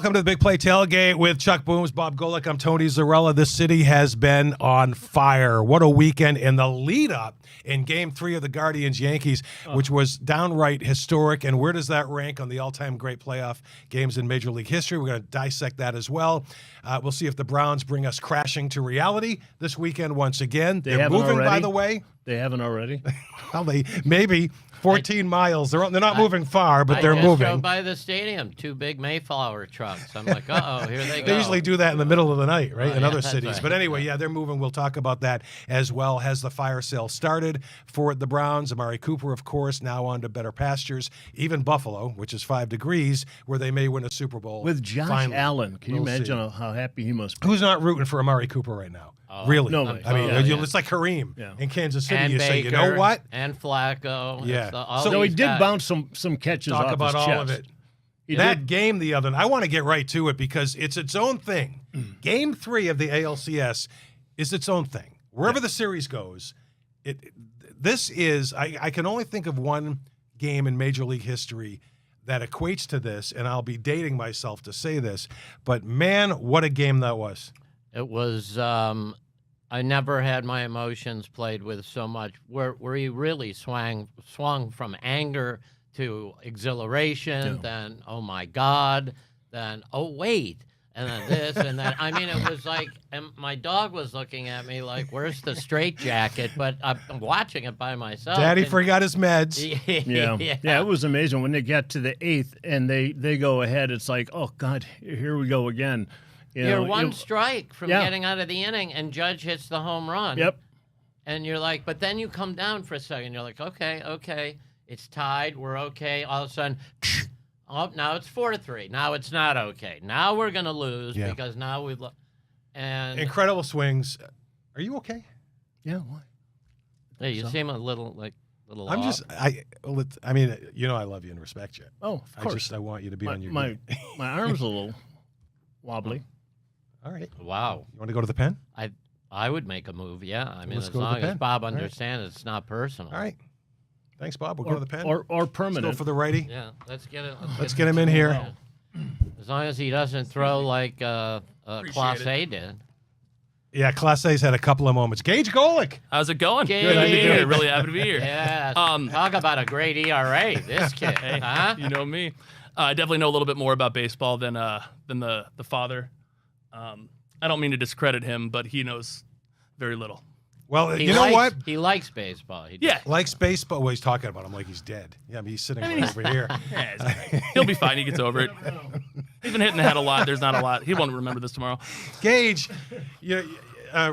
Welcome to the Big Play Tailgate with Chuck Booms, Bob Golic. I'm Tony Zarrella. This city has been on fire. What a weekend in the lead-up in Game 3 of the Guardians-Yankees, which was downright historic. And where does that rank on the all-time great playoff games in Major League history? We're going to dissect that as well. We'll see if the Browns bring us crashing to reality this weekend once again. They're moving, by the way. They haven't already? Well, they maybe 14 miles. They're not moving far, but they're I moving. drove by the stadium, 2 big Mayflower trucks. I'm like, uh-oh, here they go. They usually do that in the middle of the night, right, in yeah, other that's cities. right. But anyway, yeah, they're moving. We'll talk about that as well. Has the fire sale started for the Browns? Amari Cooper, of course, now on to better pastures. Even Buffalo, which is 5 degrees, where they may win a Super Bowl. With Josh finally. Allen. Can you We'll imagine see. how happy he must be? Who's not rooting for Amari Cooper right now? Really? No way. I mean, Yeah. it's like Kareem in Kansas City. And you Baker, say, you know what? And Flacco. Yeah. So he did bounce some catches Talk off about his all chest. of it. He That did. game the other night, I want to get right to it because it's its own thing. Game 3 of the ALCS is its own thing. Wherever the series goes, this is, I can only think of one game in Major League history that equates to this, and I'll be dating myself to say this, but man, what a game that was. It was, I never had my emotions played with so much, where he really swung from anger to exhilaration, then, oh my God, then, oh wait, and then this, and then, I mean, it was like, and my dog was looking at me like, where's the straitjacket? But I'm watching it by myself. Daddy forgot his meds. Yeah, it was amazing. When they get to the 8th and they go ahead, it's like, oh, God, here we go again. You're one strike from getting out of the inning, and Judge hits the home run. Yep. And you're like, but then you come down for a second. You're like, okay, it's tied. We're okay. All of a sudden, oh, now it's 4-3. Now it's not okay. Now we're gonna lose because now we've and Incredible swings. Are you okay? Yeah, why? Hey, you seem a little I'm off. just, I mean, you know I love you and respect you. Oh, of course. I want you to be on your my game. my arm's a little wobbly. All right. Wow. You want to go to the pen? I would make a move. Yeah. I mean, Let's as go to the long as pen. Bob All right. understands it's not personal. All right. Thanks, Bob. We'll go to the pen. Or Let's permanent. go for the righty. Yeah. Let's get it. Let's get him in here. As long as he doesn't throw like Class A did. Yeah, Class A's had a couple of moments. Gage Golic. How's it going? Gage. Good to be Good. here. Really happy to be here. Yeah. Talk about a great ERA, this kid. Huh? You know me. I definitely know a little bit more about baseball than the father. I don't mean to discredit him, but he knows very little. Well, He you know likes- what? He likes baseball. He Yeah. Likes baseball. Well, he's talking about him like he's dead. Yeah, I mean, he's sitting right over here. Yeah, it's all right. He'll be fine. He gets over it. He's been hitting the head a lot. There's not a lot. He won't remember this tomorrow. Gage,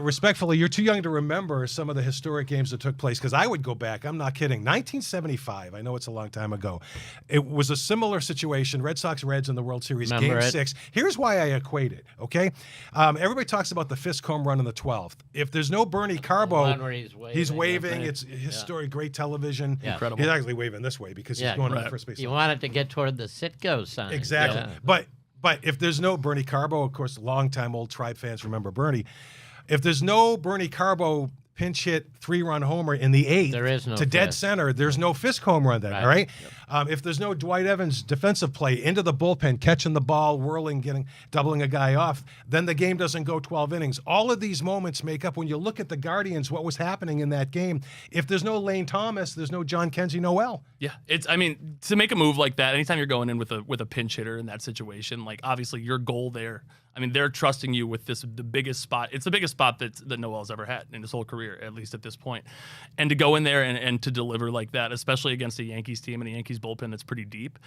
respectfully, you're too young to remember some of the historic games that took place because I would go back. I'm not kidding. 1975. I know it's a long time ago. It was a similar situation. Red Sox Reds in the World Series, Remember Game it? 6. Here's why I equate it. Okay, everybody talks about the Fisk home run in the 12th. If there's no Bernie Carbo, one where he's waving, It's historic, great television. Yeah. Incredible. He's actually waving this way because he's going to the first base. You want it to get toward the Sitco sign. Exactly. Yeah. But if there's no Bernie Carbo, of course, longtime old Tribe fans remember Bernie. If there's no Bernie Carbo pinch hit 3-run homer in the 8th There is no to dead Fisk. center, there's no Fisk home run then, Right. all right? If there's no Dwight Evans defensive play into the bullpen, catching the ball, whirling, doubling a guy off, then the game doesn't go 12 innings. All of these moments make up, when you look at the Guardians, what was happening in that game. If there's no Lane Thomas, there's no John Kenzie Noel. Yeah, I mean, to make a move like that, anytime you're going in with a pinch hitter in that situation, like obviously your goal there. I mean, they're trusting you with the biggest spot. It's the biggest spot that Noel's ever had in his whole career, at least at this point. And to go in there and to deliver like that, especially against a Yankees team and the Yankees bullpen that's pretty deep,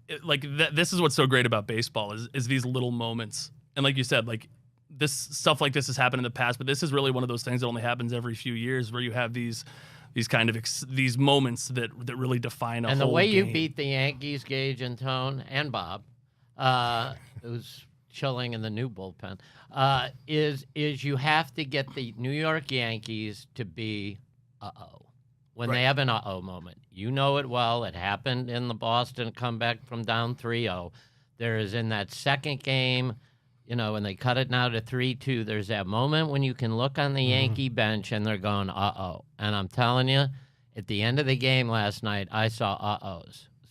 this is what's so great about baseball is these little moments. And like you said, like this stuff like this has happened in the past, but this is really one of those things that only happens every few years, where you have these kind of these moments that really define a whole And the way you game. beat the Yankees, Gage and Tone and Bob, who's chilling in the new bullpen, is you have to get the New York Yankees to be when they have an moment. You know it well. It happened in the Boston comeback from down 3-0. There is in that second game, when they cut it now to 3-2, there's that moment when you can look on the Yankee bench and they're going, And I'm telling you, at the end of the game last night, I saw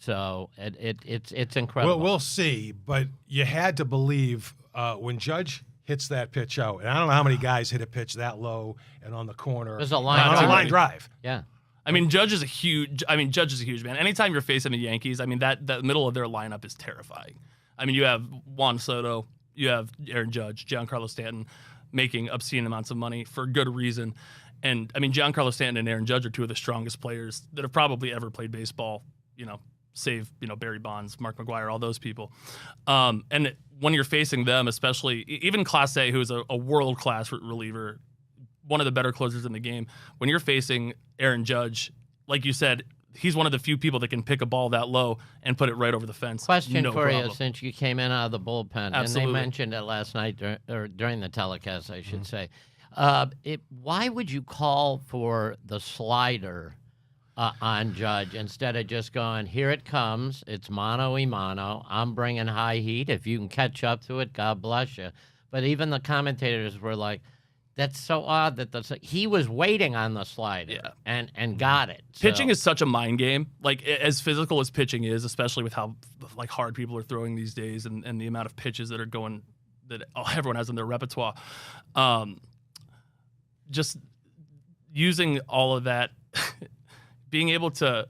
So it's incredible. We'll see, but you had to believe when Judge hits that pitch out, and I don't know how many guys hit a pitch that low and on the corner. There's a line on a drive. line drive. Yeah. I mean, Judge is a huge man. Anytime you're facing the Yankees, I mean, that middle of their lineup is terrifying. I mean, you have Juan Soto, you have Aaron Judge, Giancarlo Stanton making obscene amounts of money for good reason. And, I mean, Giancarlo Stanton and Aaron Judge are two of the strongest players that have probably ever played baseball, save, Barry Bonds, Mark McGwire, all those people. And when you're facing them, especially, even Clase, who is a world-class reliever, one of the better closers in the game, when you're facing Aaron Judge, like you said, he's one of the few people that can pick a ball that low and put it right over the fence. Question No for you, problem. since you came in out of the bullpen, Absolutely. and they mentioned it last night or during the telecast, I should say. Why would you call for the slider on Judge instead of just going, here it comes, it's mano-a-mano, I'm bringing high heat. If you can catch up to it, God bless you. But even the commentators were like, that's so odd that he was waiting on the slider and got it. So. Pitching is such a mind game. Like, as physical as pitching is, especially with how hard people are throwing these days and the amount of pitches that are going that everyone has in their repertoire. Just using all of that, being able to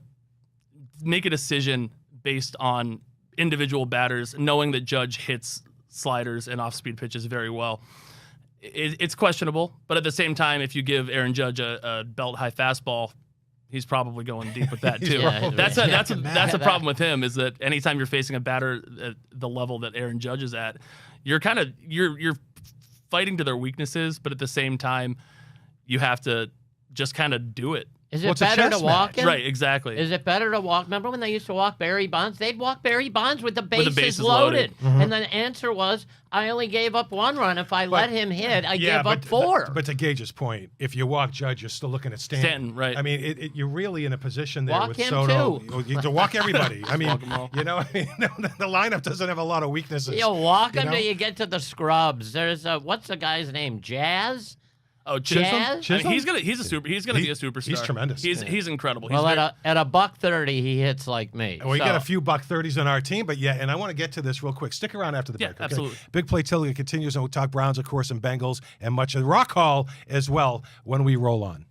make a decision based on individual batters, knowing that Judge hits sliders and off-speed pitches very well. It's questionable, but at the same time, if you give Aaron Judge a belt-high fastball, he's probably going deep with that too. That's a problem with him, is that anytime you're facing a batter at the level that Aaron Judge is at, you're fighting to their weaknesses, but at the same time, you have to just kind of do it. Is it better to walk him? Right, exactly. Is it better to walk? Remember when they used to walk Barry Bonds? They'd walk Barry Bonds with the bases loaded. Mm-hmm. And the answer was, I only gave up one run. If I let him hit, I gave up four. But to Gage's point, if you walk Judge, you're still looking at Stanton. Stanton, right. I mean, you're really in a position there Walk with him Soto. too. You to walk everybody. I mean, Walk 'em all. the lineup doesn't have a lot of weaknesses. You walk him know? till you get to the scrubs. There's what's the guy's name? Jazz? Oh, Jazz? Chisholm? I mean, he's gonna be a superstar. He's tremendous. He's incredible. Well, He's at a $130, he hits like me. Well, you So- got a few $130s on our team, but and I want to get to this real quick. Stick around after the break. Okay? absolutely. Big Play Tailgate continues, and we'll talk Browns, of course, and Bengals, and much of the Rock Hall as well when we roll on.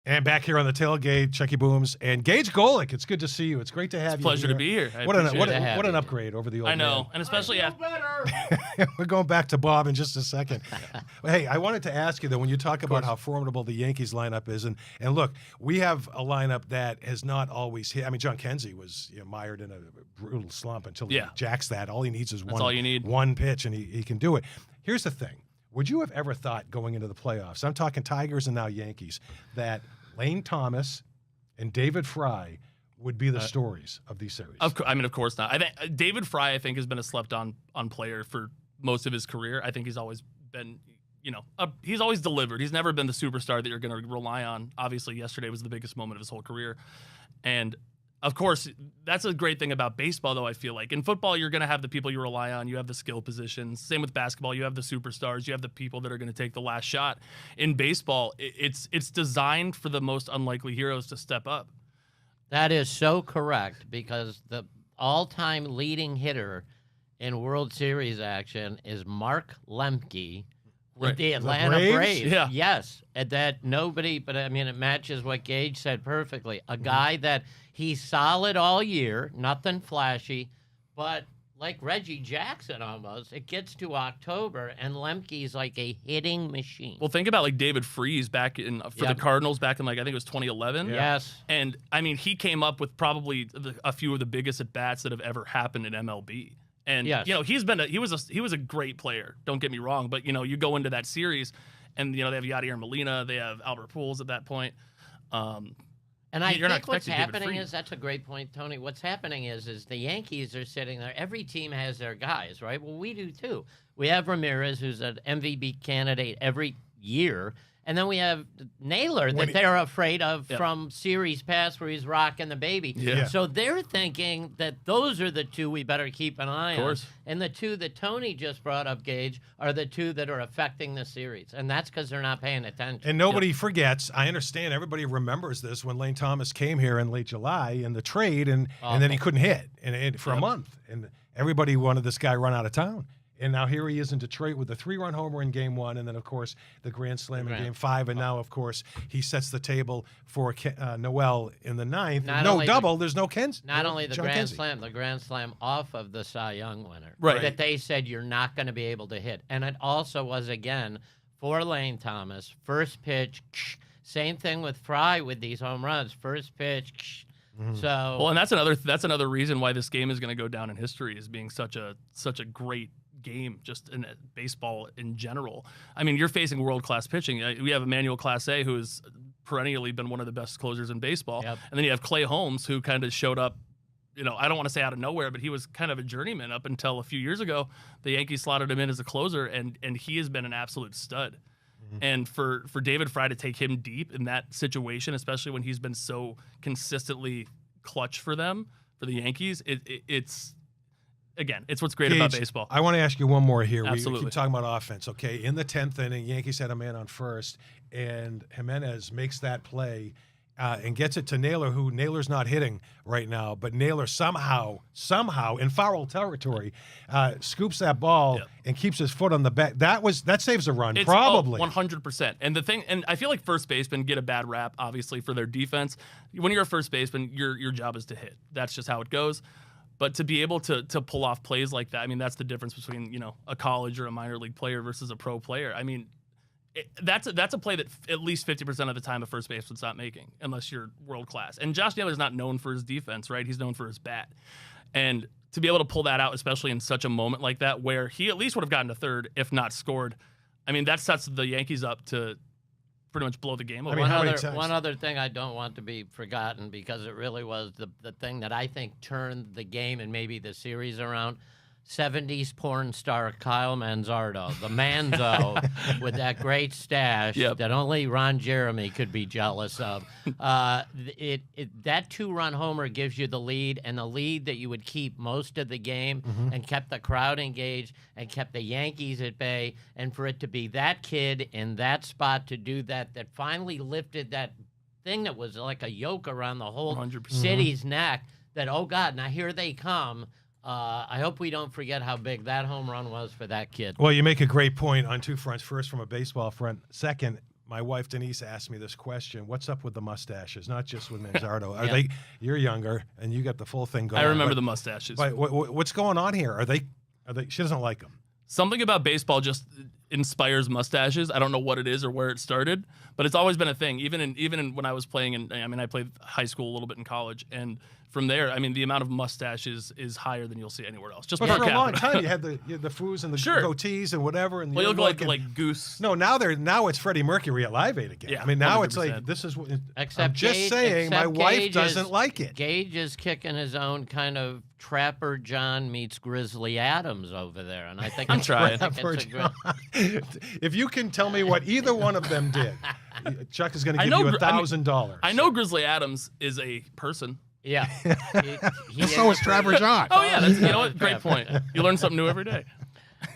And back here on the tailgate, Chucky Booms and Gage Golic. It's good to see you. It's great to have you. pleasure to be here. I What appreciate it. an upgrade over the old I know, man. and especially after. We're going back to Bob in just a second. Hey, I wanted to ask you, though, when you talk about how formidable the Yankees lineup is, and look, we have a lineup that has not always hit. I mean, John Kenzie was mired in a brutal slump until he jacks that. All he needs is all you need. one pitch, and he can do it. Here's the thing. Would you have ever thought going into the playoffs, I'm talking Tigers and now Yankees, that Lane Thomas and David Fry would be the stories of these series? Of course not. I think David Fry, has been a slept-on player for most of his career. I think he's always been, he's always delivered. He's never been the superstar that you're going to rely on. Obviously, yesterday was the biggest moment of his whole career, and of course, that's a great thing about baseball, though, I feel like. In football, you're going to have the people you rely on. You have the skill positions. Same with basketball. You have the superstars. You have the people that are going to take the last shot. In baseball, it's designed for the most unlikely heroes to step up. That is so correct, because the all-time leading hitter in World Series action is Mark Lemke with Right. the Atlanta Braves? Braves. Yeah. Yes, and that nobody, but I mean, it matches what Gage said perfectly. A guy that he's solid all year, nothing flashy, but like Reggie Jackson almost, it gets to October and Lemke's like a hitting machine. Well, think about like David Freese back in for the Cardinals back in I think it was 2011. Yes. And I mean, he came up with probably a few of the biggest at bats that have ever happened in MLB. And he was a great player. Don't get me wrong, but you go into that series, and they have Yadier Molina, they have Albert Pujols at that point. And I You're not think what's expecting David happening Freese. is, that's a great point, Tony. What's happening is the Yankees are sitting there. Every team has their guys, right? Well, we do too. We have Ramirez, who's an MVP candidate every year, And then we have Naylor that they're afraid of from series past where he's rocking the baby. Yeah. So they're thinking that those are the two we better keep an eye on. And the two that Tony just brought up, Gage, are the two that are affecting the series. And that's because they're not paying attention. And nobody forgets. I understand everybody remembers this when Lane Thomas came here in late July in the trade, and then he couldn't hit for a month. And everybody wanted this guy run out of town. And now here he is in Detroit with a 3-run homer in Game 1, and then, of course, the grand slam in Game 5. And now, of course, he sets the table for Noel in the 9th. No double. There's no Kens. Not only the John grand Kenzie. slam, the grand slam off of the Cy Young winner. Right. That they said you're not going to be able to hit. And it also was, again, for Lane Thomas, first pitch, same thing with Fry with these home runs. First pitch, So well, and that's another reason why this game is going to go down in history as being such a great game, just in baseball in general. I mean, you're facing world-class pitching. We have Emmanuel Clase, who has perennially been one of the best closers in baseball. And then you have Clay Holmes, who kind of showed up, I don't want to say out of nowhere, but he was kind of a journeyman up until a few years ago. The Yankees slotted him in as a closer, and he has been an absolute stud. And for David Fry to take him deep in that situation, especially when he's been so consistently clutch for them, for the Yankees, it's again, it's what's great Gage, about baseball. I want to ask you one more here. Absolutely. We keep talking about offense, okay? In the 10th inning, Yankees had a man on first, and Jimenez makes that play and gets it to Naylor, who Naylor's not hitting right now, but Naylor somehow in foul territory scoops that ball and keeps his foot on the back. That saves a run, probably. 100%. And the thing, and I feel like first basemen get a bad rap, obviously, for their defense. When you're a first baseman, your job is to hit. That's just how it goes. But to be able to pull off plays like that, I mean, that's the difference between, a college or a minor league player versus a pro player. I mean, that's a play that at least 50% of the time a first baseman's not making, unless you're world class. And Josh Naylor's not known for his defense, right? He's known for his bat. And to be able to pull that out, especially in such a moment like that, where he at least would have gotten to third, if not scored, I mean, that sets the Yankees up to pretty much blow the game away. One other thing I don't want to be forgotten, because it really was the thing that I think turned the game and maybe the series around. 70s porn star Kyle Manzardo, the Manzo, with that great stash that only Ron Jeremy could be jealous of. That 2-run homer gives you the lead, and the lead that you would keep most of the game and kept the crowd engaged and kept the Yankees at bay. And for it to be that kid in that spot to do that finally lifted that thing that was like a yoke around the whole 100%. city's neck, that, oh, God, now here they come. I hope we don't forget how big that home run was for that kid. Well, you make a great point on two fronts. First, from a baseball front. Second, my wife Denise asked me this question: what's up with the mustaches? Not just with Manzardo. Are they? You're younger, and you got the full thing going. I remember the mustaches. But what's going on here? Are they? She doesn't like them. Something about baseball just inspires mustaches. I don't know what it is or where it started, but it's always been a thing. Even when I was playing, I played high school a little bit in college, and from there, I mean, the amount of mustaches is higher than you'll see anywhere else. Just but per for a long capita. time, you had the foos and the goatees and whatever. And well, you look like Goose. No, now it's Freddie Mercury at Live Aid again. Yeah, I mean, now 100%. it's like this is. Except I'm just saying, my wife doesn't like it. Gage is kicking his own kind of Trapper John meets Grizzly Adams over there, and I think I'm trying. If you can tell me what either one of them did, Chuck is going to give you $1,000. I know Grizzly Adams is a person. Yeah. So is Trapper John. Oh yeah, that's, what? Great point. You learn something new every day.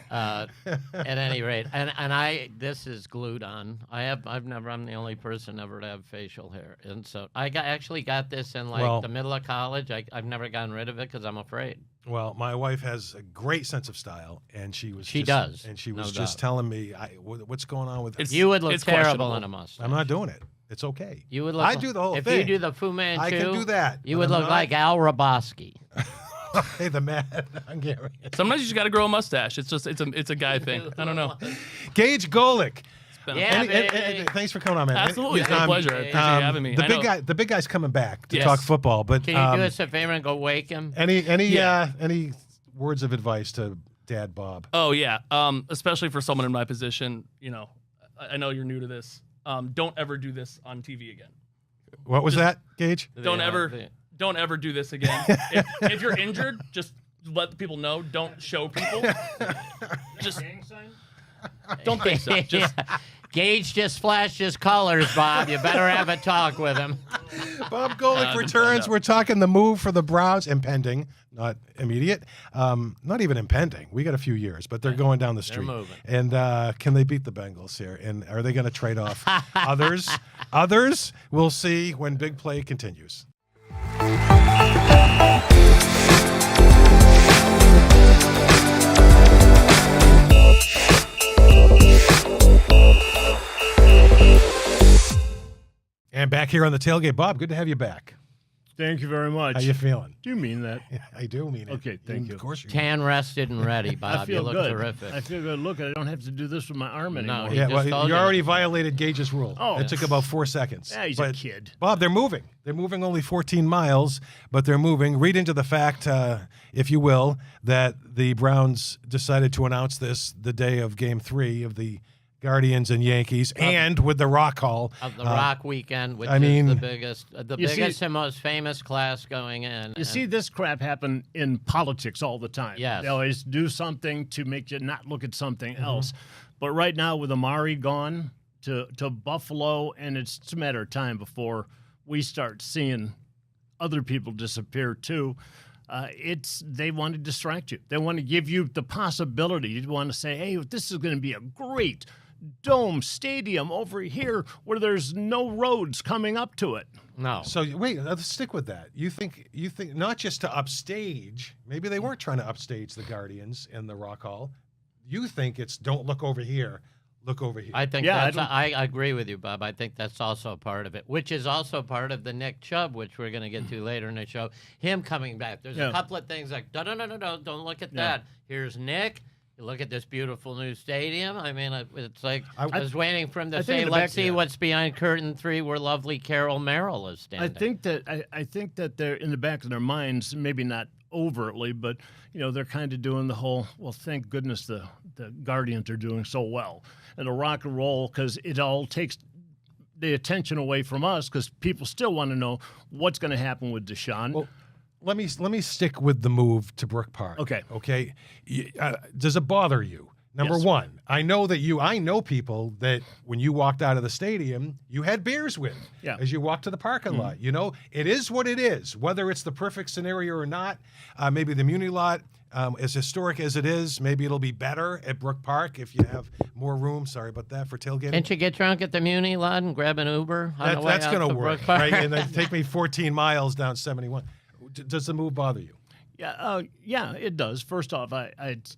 At any rate, and this is glued on. I'm the only person ever to have facial hair, and so I actually got this in the middle of college. I've never gotten rid of it because I'm afraid. Well, my wife has a great sense of style, and she was just telling me what's going on with it. You would look terrible in a mustache. I'm not doing it. It's okay. You would look. I do the whole thing. If you do the Fu Manchu, I can do that. You would look like Al Raboski. Hey, the mad Hungarian. Sometimes you just got to grow a mustache. It's a guy thing. I don't know. Gage Golic. Thanks for coming on, man. Absolutely, it's my pleasure. I appreciate you having me. The big guy's coming back to talk football. But can you do us a favor and go wake him? Any words of advice to Dad Bob? Oh yeah, especially for someone in my position. I know you're new to this. Don't ever do this on TV again. What was that, Gage? Don't ever do this again. If you're injured, just let the people know. Don't show people. Just don't think so. Just Gage just flashed his colors, Bob. You better have a talk with him. Bob Golic returns. We're talking the move for the Browns, impending, not immediate, not even impending. We got a few years, but they're going down the street. They're moving. And can they beat the Bengals here? And are they going to trade off others? Others, we'll see when Big Play continues. And back here on the tailgate, Bob, good to have you back. Thank you very much. How you feeling? Do you mean that? Yeah, I do mean it. Okay, thank you. Of course you do. Tan rested and ready, Bob. I feel you look good. terrific. I feel good. Look, I don't have to do this with my arm anymore. he Yeah, just well, told you you already that. violated Gage's rule. Oh. It took about 4 seconds. Yeah, he's a kid. Bob, they're moving. They're moving only 14 miles, but they're moving. Read into the fact, if you will, that the Browns decided to announce this the day of Game 3 of the Guardians and Yankees, and with the Rock Hall. Of the Rock weekend, which I mean- is the biggest, You see- and most famous class going in. You see this crap happen in politics all the time. Yes. They always do something to make you not look at something Mm-hmm. else. But right now, with Amari gone to Buffalo, and it's a matter of time before we start seeing other people disappear too. They want to distract you. They want to give you the possibility. You want to say, hey, this is going to be a great dome stadium over here where there's no roads coming up to it. No. So wait, let's stick with that. You think not just to upstage, maybe they weren't trying to upstage the Guardians in the Rock Hall. You think it's don't look over here, look over here. I think Yeah, I agree with you, Bob. I think that's also part of it, which is also part of the Nick Chubb, which we're going to get to later in the show. Him coming back. There's a couple of things like, no, don't look at that. Here's Nick. You look at this beautiful new stadium. I mean, it's like I was waiting for him to say, let's see what's behind curtain 3 where lovely Carol Merrill is standing. I think that they're in the back of their minds, maybe not overtly, but they're kind of doing the whole, well, thank goodness the Guardians are doing so well. And the rock and roll, because it all takes the attention away from us, because people still want to know what's going to happen with Deshaun. Well, let me stick with the move to Brook Park. Okay. Does it bother you? Number Yes. one, I know people that when you walked out of the stadium, you had beers with as you walked to the parking lot. It is what it is. Whether it's the perfect scenario or not, maybe the Muni lot, as historic as it is, maybe it'll be better at Brook Park if you have more room. Sorry about that for tailgating. Can't you get drunk at the Muni lot and grab an Uber on the way That's out going to to work, Brook Park? right? And then take me 14 miles down 71. Does the move bother you? Yeah, it does. First off, it's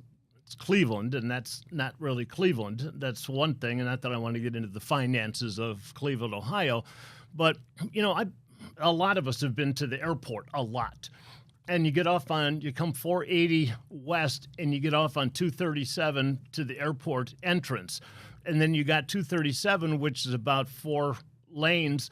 Cleveland, and that's not really Cleveland. That's one thing, and not that I want to get into the finances of Cleveland, Ohio, but a lot of us have been to the airport a lot, and you come 480 west, and you get off on 237 to the airport entrance, and then you got 237, which is about 4 lanes.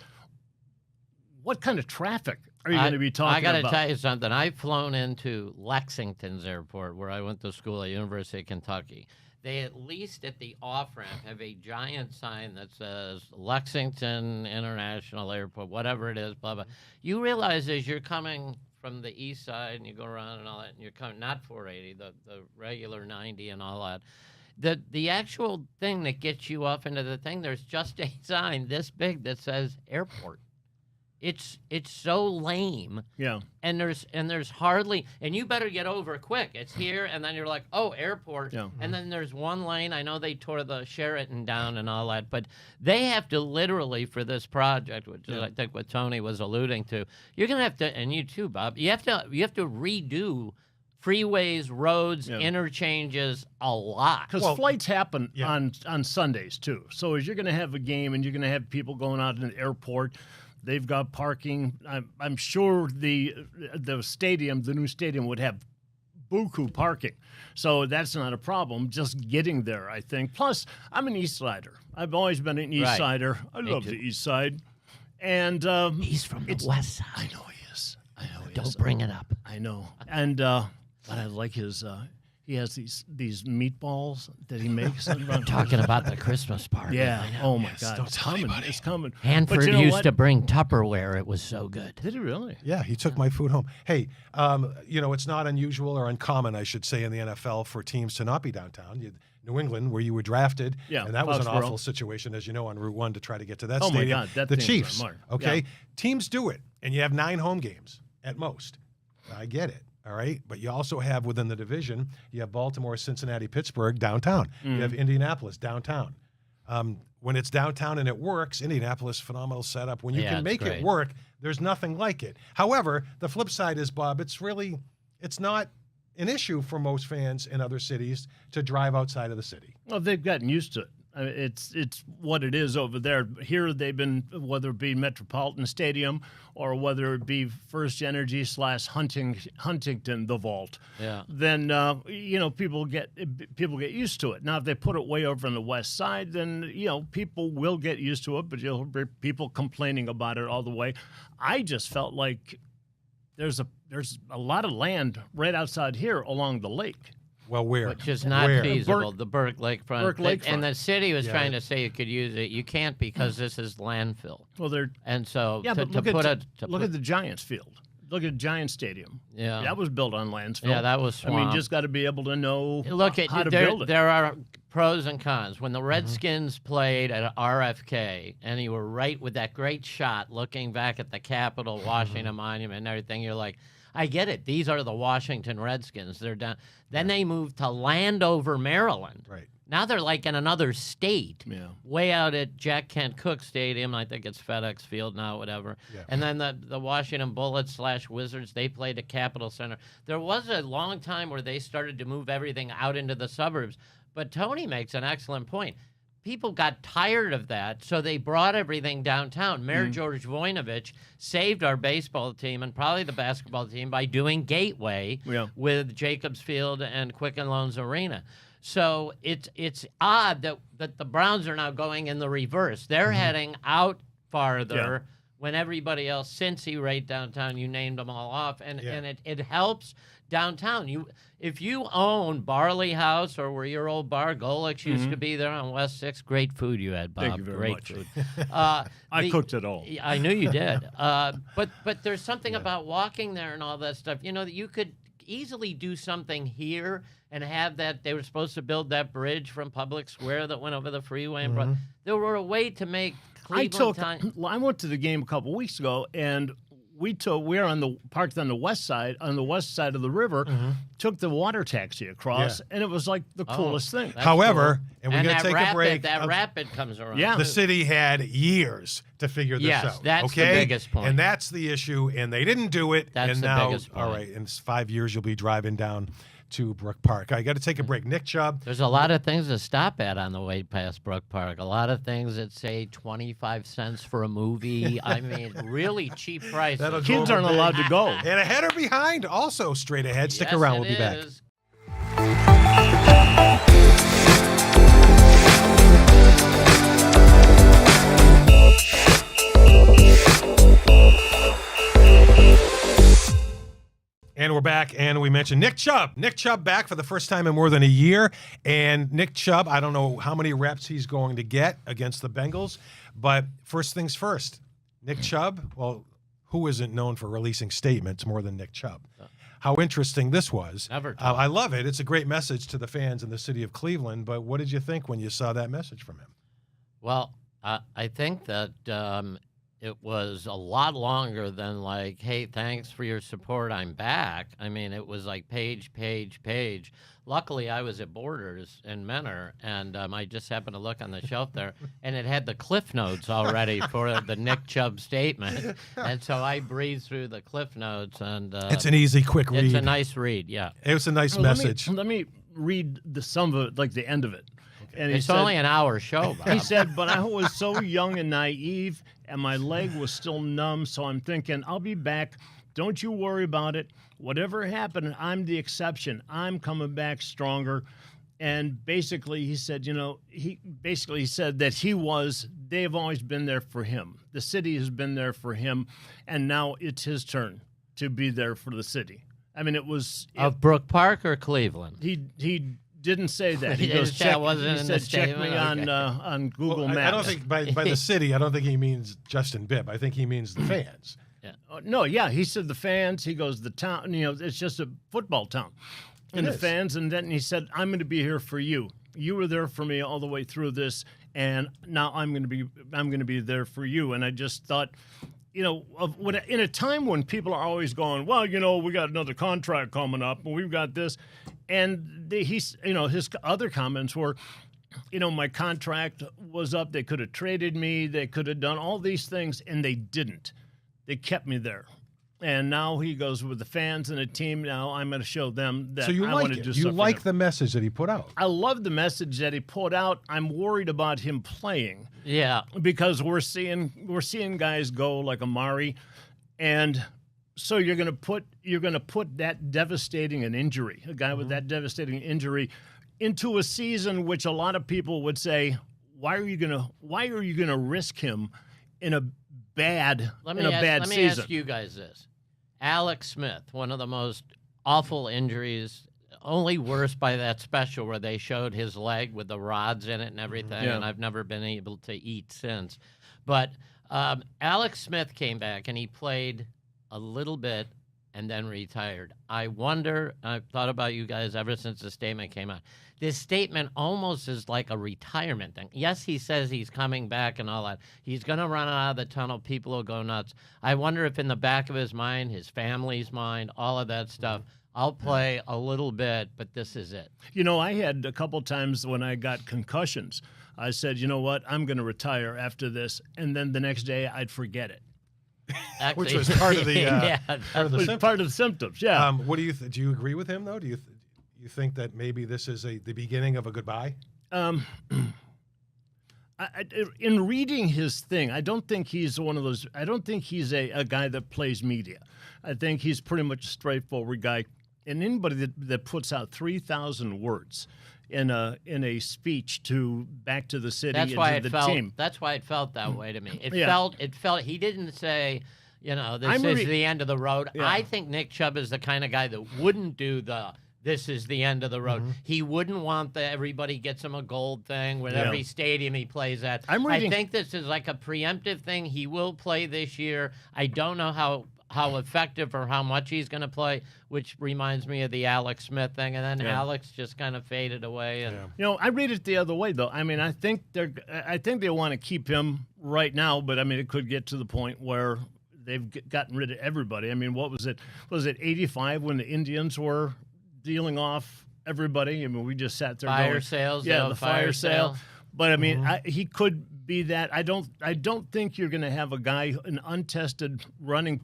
What kind of traffic are you going to be talking about? I got to tell you something. I've flown into Lexington's airport, where I went to school at University of Kentucky. They, at least at the off-ramp, have a giant sign that says Lexington International Airport, whatever it is, blah, blah. You realize as you're coming from the east side and you go around and all that, and you're coming, not 480, the regular 90 and all that, the actual thing that gets you off into the thing, there's just a sign this big that says airport. It's so lame. Yeah. And there's hardly, and you better get over quick. It's here, and then you're like, oh, airport. Yeah. And then there's one lane. I know they tore the Sheraton down and all that, but they have to literally, for this project, which is I think what Tony was alluding to, you're gonna have to, and you too, Bob. You have to redo freeways, roads, interchanges a lot. Because flights happen on Sundays too. So as you're going to have a game and you're going to have people going out in the airport, they've got parking. I'm sure the stadium, the new stadium, would have buku parking. So that's not a problem. Just getting there, I think. Plus, I'm an East Sider. I've always been an East Sider. I love the East Side. And he's from the West Side. I know he is. Don't bring it up. I know. And what I like is he has these meatballs that he makes. Talking about the Christmas party. Yeah. Oh my God. don't It's tell coming. anybody. It's coming. Hanford But you know used what? to bring Tupperware. It was so good. Did he really? Yeah, he took my food home. Hey, it's not unusual or uncommon, I should say, in the NFL for teams to not be downtown. New England, where you were drafted, Yeah, and that was an Foxborough. awful situation, as you know, on Route 1 to try to get to that Oh, my stadium. God, that the thing was Chiefs, unmarked. okay? Yeah. Teams do it, and you have 9 home games at most. I get it, all right? But you also have, within the division, you have Baltimore, Cincinnati, Pittsburgh, downtown. You have Indianapolis, downtown. When it's downtown and it works, Indianapolis, phenomenal setup. When you Yeah, can it's make great. it work, there's nothing like it. However, the flip side is, Bob, it's not an issue for most fans in other cities to drive outside of the city. Well, they've gotten used to it. I mean, it's what it is over there. Here they've been, whether it be Metropolitan Stadium or whether it be First Energy / Huntington, the Vault. Yeah. Then people get used to it. Now, if they put it way over on the west side, then people will get used to it. But you'll hear people complaining about it all the way. I just felt like there's a lot of land right outside here along the lake. Well, where? Which is not Where? feasible. The Burke Lakefront. Burke Lakefront. And the city was Yeah. trying to say you could use it. You can't because this is landfill. Well, they're And so yeah, to, but to look put at a to look put, at the Giants field. Look at Giants Stadium. yeah. That was built on landfill. Yeah, that was I mean, swamp. just got to be able to know Look at how to there, build it. there are pros and cons. When the Redskins played at RFK and you were right with that great shot looking back at the Capitol, Washington Monument and everything, you're like, I get it. These are the Washington Redskins. They're down. Then they moved to Landover, Maryland. Right. Now they're like in another state, Yeah. way out at Jack Kent Cooke Stadium. I think it's FedEx Field now, whatever. Yeah. And then the Washington Bullets / Wizards, they played at Capitol Center. There was a long time where they started to move everything out into the suburbs. But Tony makes an excellent point. People got tired of that, so they brought everything downtown. Mayor George Voinovich saved our baseball team and probably the basketball team by doing Gateway Yeah. with Jacobs Field and Quicken Loans Arena. So it's odd that the Browns are now going in the reverse. They're heading out farther when everybody else, Cincy right downtown, you named them all off, and it helps downtown. If you own Barley House or where your old bar Golic's used to be there on West 6, great food you had, Bob. Thank you very great much. food. I cooked it all. I knew you did. But there's something about walking there and all that stuff. That you could easily do something here and have that. They were supposed to build that bridge from Public Square that went over the freeway and brought. There were a way to make Cleveland time. I went to the game a couple weeks ago, and we were parked on the west side of the river. Took the water taxi across, and it was like the coolest thing. That's However, cool. and we're going to take a break. That rapid comes around. Yeah. The city had years to figure this Yes, out. that's the okay? biggest point. And that's the issue, and they didn't do it. That's and the now, biggest point. all right, in 5 years, you'll be driving down to Brook Park. I got to take a break. Nick Chubb. There's a lot of things to stop at on the way past Brook Park. A lot of things that say 25 cents for a movie. I mean, really cheap prices. That'll go Kids over aren't big. allowed to go. And ahead or behind, also straight ahead. Stick Yes, around. it We'll be back. is. And we're back, and we mentioned Nick Chubb. Nick Chubb back for the first time in more than a year. And Nick Chubb, I don't know how many reps he's going to get against the Bengals, but first things first. Nick Chubb, well, who isn't known for releasing statements more than Nick Chubb? How interesting this was. Never I love it. It's a great message to the fans in the city of Cleveland, but what did you think when you saw that message from him? Well, I think that it was a lot longer than like, hey, thanks for your support, I'm back. I mean, it was like page. Luckily, I was at Borders in Menor, and I just happened to look on the shelf there, and it had the Cliff Notes already for the Nick Chubb statement. And so I breezed through the Cliff Notes, and It's an easy, quick read. it's a nice read, yeah. It was a nice Well, message. Let me read some of it, like the end of it. And he It's said, only an hour show, Bob. He said, but I was so young and naive, and my leg was still numb, so I'm thinking, I'll be back. Don't you worry about it. Whatever happened, I'm the exception. I'm coming back stronger. And basically, he said, he said that they've always been there for him. The city has been there for him, and now it's his turn to be there for the city. I mean, Of Brook Park or Cleveland? he didn't say that. He He didn't goes, say it check, wasn't he in the said, check me statement? on Google Well, Maps. I don't think by the city, I don't think he means Justin Bibb. I think he means the fans. No, yeah, he said the fans. He goes, the town, it's just a football town. And the fans, and then he said, I'm going to be here for you. You were there for me all the way through this, and now I'm going to be there for you. And I just thought, in a time when people are always going, well, we got another contract coming up, and we've got this, and his other comments were, my contract was up. They could have traded me. They could have done all these things, and they didn't. They kept me there. And now he goes with the fans and the team. Now I'm going to show them that So you I like want to it. do You something. like the message that he put out. I love the message that he put out. I'm worried about him playing. Yeah. Because we're seeing guys go like Amari, and so you're going to put that devastating an injury, a guy with that devastating injury, into a season which a lot of people would say, why are you going to risk him in a bad season? Let me ask you guys this. Alex Smith, one of the most awful injuries, only worse by that special where they showed his leg with the rods in it and everything, Yeah. and I've never been able to eat since. But Alex Smith came back, and he played a little bit and then retired. I wonder, I've thought about you guys ever since the statement came out. This statement almost is like a retirement thing. Yes, he says he's coming back and all that. He's going to run out of the tunnel. People will go nuts. I wonder if in the back of his mind, his family's mind, all of that stuff, I'll play a little bit, but this is it. I had a couple times when I got concussions, I said, you know what, I'm going to retire after this. And then the next day I'd forget it. Actually, Which was part of the yeah, part of the It was symptom. part of the symptoms, yeah. What do you do? You agree with him though? Do you think that maybe this is the beginning of a goodbye? In reading his thing, I don't think he's one of those. I don't think he's a guy that plays media. I think he's pretty much a straightforward guy. And anybody that puts out 3,000 words in a speech back to the city that's and why to it the felt. team. That's why it felt that way to me. It Yeah. felt. He didn't say, this is the end of the road. Yeah. I think Nick Chubb is the kind of guy that wouldn't do this is the end of the road. He wouldn't want everybody gets him a gold thing with every stadium he plays at. I think this is like a preemptive thing. He will play this year. I don't know how effective or how much he's going to play, which reminds me of the Alex Smith thing. And then Alex just kind of faded away. And I read it the other way though. I mean, I think they want to keep him right now, but I mean, it could get to the point where they've gotten rid of everybody. I mean, what was it? Was it 85 when the Indians were dealing off everybody? I mean, we just sat there fire going, sales. yeah, the fire sale. But I mean, he could be that. I don't think you're going to have a guy, an untested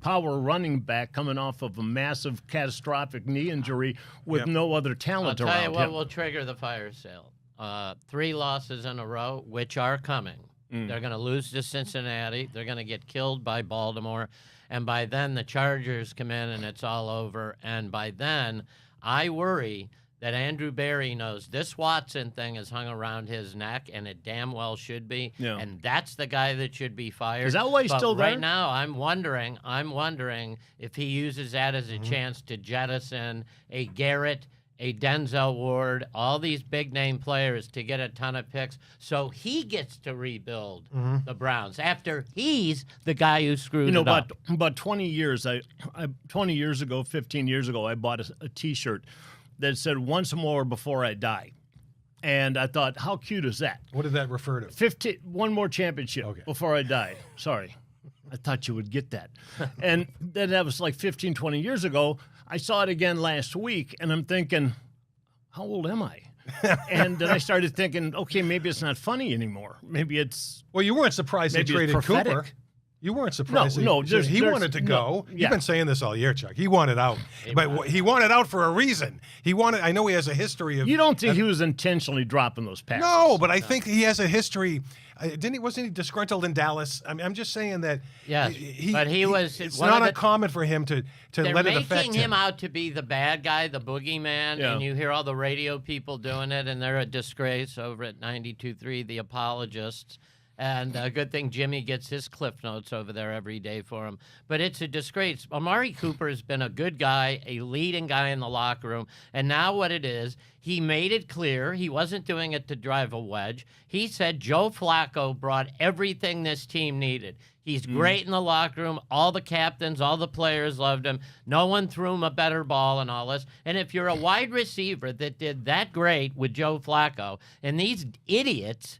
power running back coming off of a massive catastrophic knee injury with no other talent I'll around tell you what him. will trigger the fire sale. 3 losses in a row, which are coming. They're going to lose to Cincinnati. They're going to get killed by Baltimore. And by then, the Chargers come in and it's all over. And by then, I worry that Andrew Berry knows this Watson thing is hung around his neck, and it damn well should be. Yeah. And that's the guy that should be fired. Is that why he's But still there? Right now, I'm wondering if he uses that as a chance to jettison a Garrett, a Denzel Ward, all these big-name players to get a ton of picks, so he gets to rebuild the Browns after he's the guy who screwed it up. About 20 years, 20 years ago, 15 years ago, I bought a T-shirt that said "Once more before I die," and I thought, how cute is that? What did that refer to? One more championship before I die. Sorry, I thought you would get that. And then that was like 15, 20 years ago. I saw it again last week, and I'm thinking, how old am I? And then I started thinking, okay, maybe it's not funny anymore. Maybe it's Well, you weren't surprised they maybe it's traded prophetic. Cooper. You weren't surprised. No, He wanted to go. yeah. You've been saying this all year, Chuck. He wanted out, but he wanted out for a reason. I know he has a history of. You don't think he was intentionally dropping those passes? No, but I think he has a history. Wasn't he disgruntled in Dallas? I mean, I'm just saying that. Yes, but he was. It's one not of the- uncommon for him to They're let it affect making him him. out to be the bad guy, the boogeyman, Yeah. and you hear all the radio people doing it, and they're a disgrace over at 92.3, the apologists. And a good thing Jimmy gets his Cliff Notes over there every day for him. But it's a disgrace. Amari Cooper has been a good guy, a leading guy in the locker room. And now what it is, he made it clear he wasn't doing it to drive a wedge. He said Joe Flacco brought everything this team needed. He's great in the locker room. All the captains, all the players loved him. No one threw him a better ball and all this. And if you're a wide receiver that did that great with Joe Flacco, and these idiots,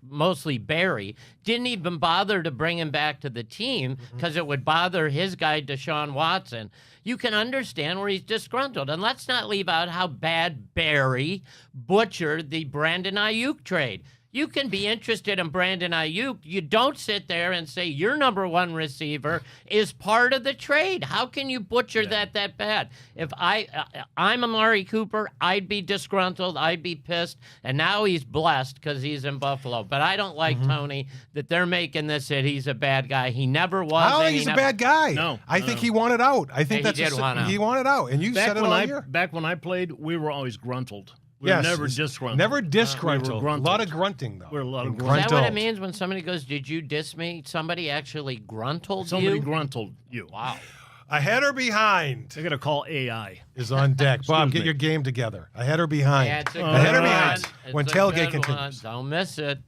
mostly Barry, didn't even bother to bring him back to the team because it would bother his guy, Deshaun Watson, you can understand where he's disgruntled. And let's not leave out how bad Barry butchered the Brandon Ayuk trade. You can be interested in Brandon Ayuk. You don't sit there and say your number one receiver is part of the trade. How can you butcher that bad? If I'm Amari Cooper, I'd be disgruntled. I'd be pissed. And now he's blessed because he's in Buffalo. But I don't like Tony that they're making this that he's a bad guy. He never was. I don't think he's a bad guy. No, I think he wanted out. I think he wanted out. And you said it all year. Back when I played, we were always gruntled. We Yes, were never disgruntled. Never disgruntled. We were A lot of grunting, though. We're a lot of Is that gruntled. what it means when somebody goes, "Did you diss me?" Somebody actually gruntled Somebody you? gruntled you. Wow. Ahead or behind They're going to call AI. is on deck. Bob, get me. your game together. Ahead or behind? Yeah, it's a Ahead good or behind? one. It's When a tailgate good continues. one. Don't miss it.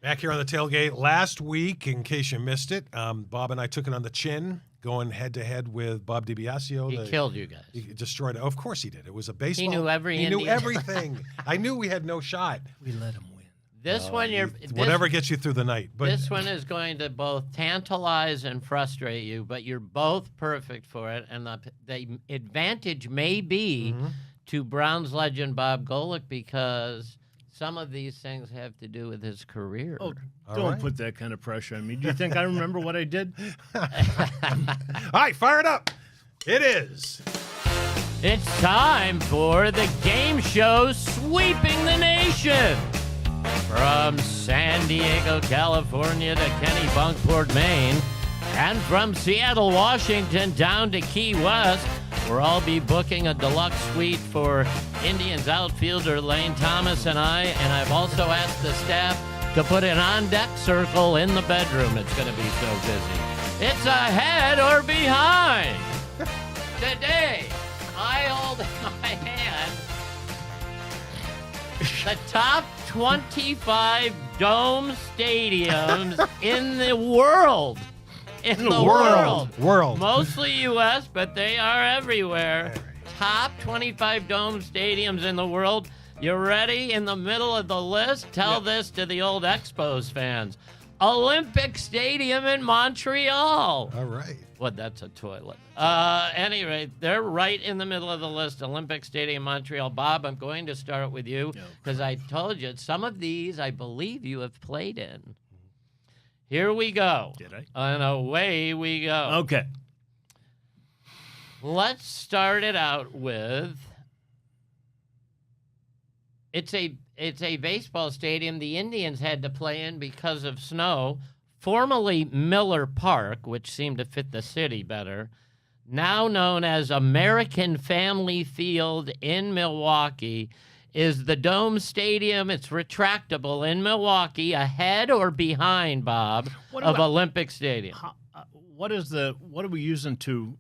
Back here on the tailgate last week, in case you missed it, Bob and I took it on the chin, going head to head with Bob DiBiasio. He killed you guys. He destroyed it. Of course he did. It was a baseball. He knew every He knew Indian. everything. I knew we had no shot. We let him win. This one, Whatever gets you through the night. But this one is going to both tantalize and frustrate you, but you're both perfect for it. And the advantage may be to Browns legend Bob Golic because some of these things have to do with his career. Oh, All don't right. put that kind of pressure on me. Do you think I remember what I did? all right, fire it up. It is. It's time for the game show Sweeping the Nation. From San Diego, California to Kennebunkport, Maine, and from Seattle, Washington down to Key West, where I'll be booking a deluxe suite for Indians outfielder Lane Thomas and I, and I've also asked the staff to put an on-deck circle in the bedroom. It's going to be so busy. It's ahead or behind. Today, I hold in my hand the top 25 dome stadiums in the world. In the world. Mostly U.S., but they are everywhere. Top 25 dome stadiums in the world. You ready? In the middle of the list? Tell this to the old Expos fans. Olympic Stadium in Montreal. All right. What? That's a toilet. Anyway, they're right in the middle of the list. Olympic Stadium, Montreal. Bob, I'm going to start with you because I told you some of these I believe you have played in. Here we go. Did I? And away we go. Okay. Let's start it out with it's a baseball stadium the Indians had to play in because of snow. Formerly Miller Park, which seemed to fit the city better, now known as American Family Field in Milwaukee, is the Dome Stadium. It's retractable in Milwaukee, ahead or behind, Bob, of Olympic Stadium. What are we using to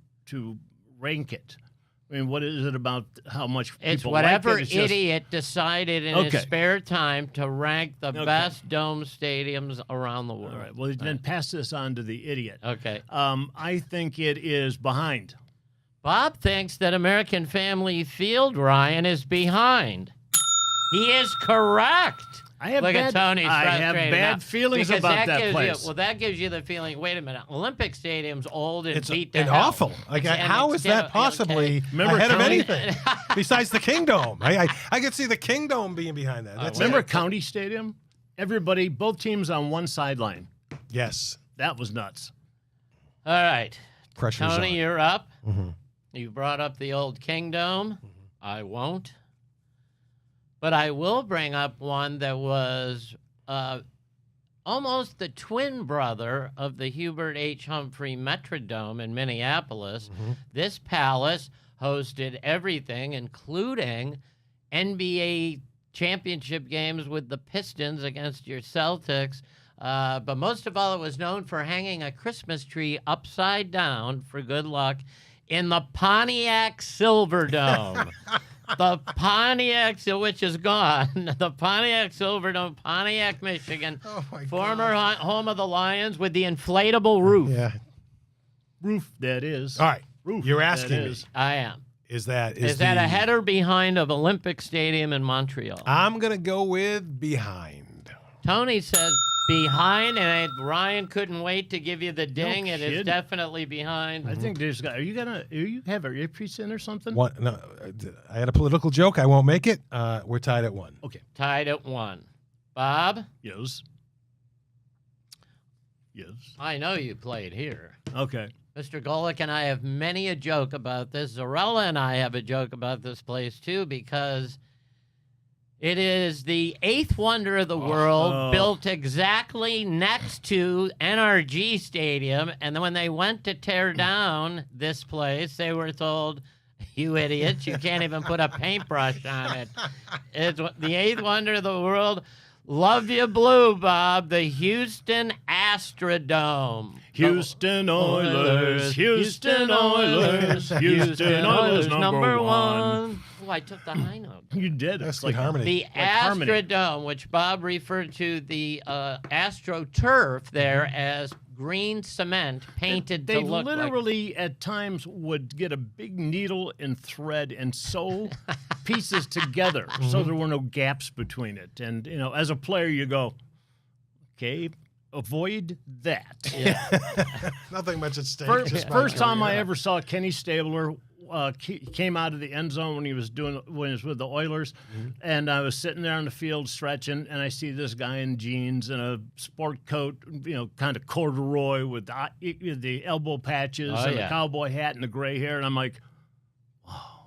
rank it? I mean, what is it about how much people It's whatever like it? It's just- idiot decided in his spare time to rank the best dome stadiums around the world. All right. Well, then pass this on to the idiot. Okay. I think it is behind. Bob thinks that American Family Field, Ryan, is behind. He is correct. I have Look at Tony's I have frustrated bad now, feelings because about that gives place. that gives you the feeling, wait a minute, Olympic Stadium's old and It's beat to and hell. awful. Like, And how it's is that possibly Remember ahead of Tony? anything besides the Kingdom? I could see the Kingdom being behind that. That's Remember it. County Stadium? Everybody, both teams on one sideline. Yes. That was nuts. All right. Pressure's Tony, on. you're up. Mm-hmm. You brought up the old Kingdom. I won't. But I will bring up one that was almost the twin brother of the Hubert H. Humphrey Metrodome in Minneapolis. This palace hosted everything, including NBA championship games with the Pistons against your Celtics. But most of all, it was known for hanging a Christmas tree upside down for good luck in the Pontiac Silverdome. The Pontiac, which is gone, the Pontiac Silverdome, Pontiac, Michigan, former home of the Lions with the inflatable roof. Yeah. Roof, that is. All right. Roof, You're asking me. I am. Is that ahead or behind of Olympic Stadium in Montreal? I'm going to go with behind. Tony says behind, and Ryan couldn't wait to give you the ding. No It is kidding. definitely behind. I think there's got. Are you have an earpiece in or something? What? No, I had a political joke. I won't make it. We're tied at 1. Okay. Tied at 1. Bob? Yes. Yes. I know you played here. Okay. Mr. Golic and I have many a joke about this. Zarrella and I have a joke about this place, too, because it is the 8th wonder of the world, built exactly next to NRG Stadium. And then when they went to tear down this place, they were told, you idiots, you can't even put a paintbrush on it. It's the 8th wonder of the world. Love you blue, Bob. The Houston Astrodome. Houston Oilers. Houston Oilers. Houston Oilers number 1. Oh, I took the high note. You did. That's It's good harmony. The harmony. Astrodome, which Bob referred to the AstroTurf there as green cement painted They to look literally at times would get a big needle and thread and sew pieces together so there were no gaps between it. And, you know, as a player, you go, okay, avoid that. Nothing much at stake. First, first time I ever saw Kenny Stabler came out of the end zone when he was with the Oilers, and I was sitting there on the field stretching, and I see this guy in jeans and a sport coat, you know, kind of corduroy with the elbow patches and a cowboy hat and the gray hair, and I'm like, wow.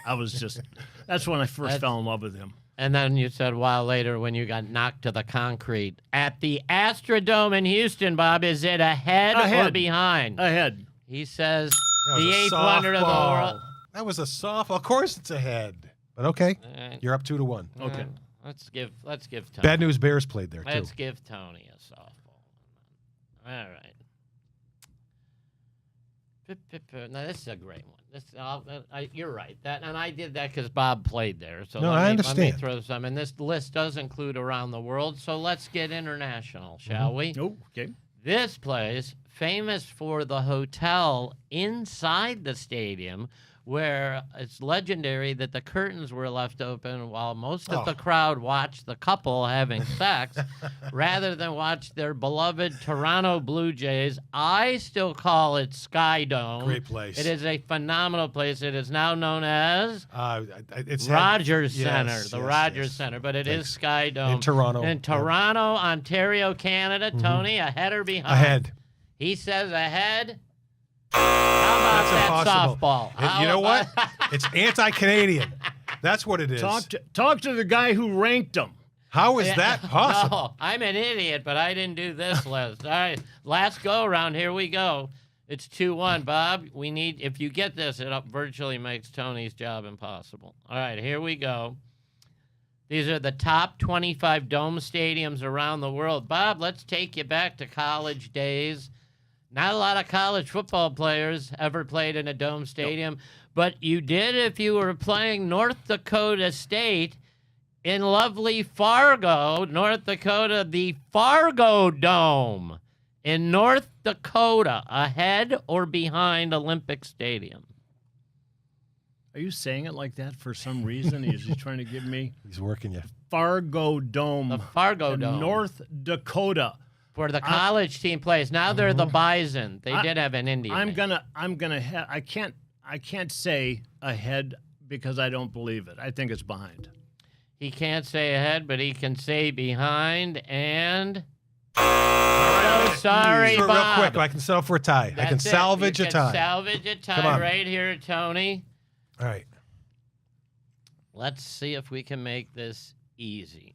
I was just, that's when I first fell in love with him. And then you said a while later when you got knocked to the concrete. At the Astrodome in Houston, Bob, is it ahead. or behind? Ahead. He says was the a 8th wonder of the softball. world. That was a softball. Of course it's ahead. But okay. You're up 2-1. Okay. Let's give Tony. Bad News Bears played there, too. Let's give Tony a softball. All right. Now, this is a great one. You're right. And I did that because Bob played there. So No, let I me understand. throw some. And this list does include around the world. So let's get international, shall we? Oh, okay. This place, famous for the hotel inside the stadium, where it's legendary that the curtains were left open while most of the crowd watched the couple having sex rather than watch their beloved Toronto Blue Jays. I still call it Sky Dome. Great place. It is a phenomenal place. It is now known as It's Rogers Center, yes, the yes, Rogers yes. Center, but it Thanks. is Sky Dome. In Toronto. In Toronto, Ontario, Canada. Tony, ahead or behind? Ahead. He says ahead. How about That's that impossible. softball? You know what? It's anti-Canadian. That's what it is. Talk to the guy who ranked them. How is that possible? No, I'm an idiot, but I didn't do this list. All right, last go around. Here we go. It's 2-1, Bob. We need, if you get this, it virtually makes Tony's job impossible. All right, here we go. These are the top 25 dome stadiums around the world. Bob, let's take you back to college days. Not a lot of college football players ever played in a dome stadium, but you did if you were playing North Dakota State in lovely Fargo, North Dakota, the Fargo Dome in North Dakota, ahead or behind Olympic Stadium. Are you saying it like that for some reason? Is he trying to give me He's working you. Fargo Dome? The Fargo in Dome. North Dakota. Where the college team plays. Now they're the Bison. They did have an Indian. I can't say ahead because I don't believe it. I think it's behind. He can't say ahead, but he can say behind. And so sorry, Real Bob. quick, I can settle for a tie. I can That's it. salvage You a can tie. Salvage a Come tie on. right here, Tony. All right. Let's see if we can make this easy.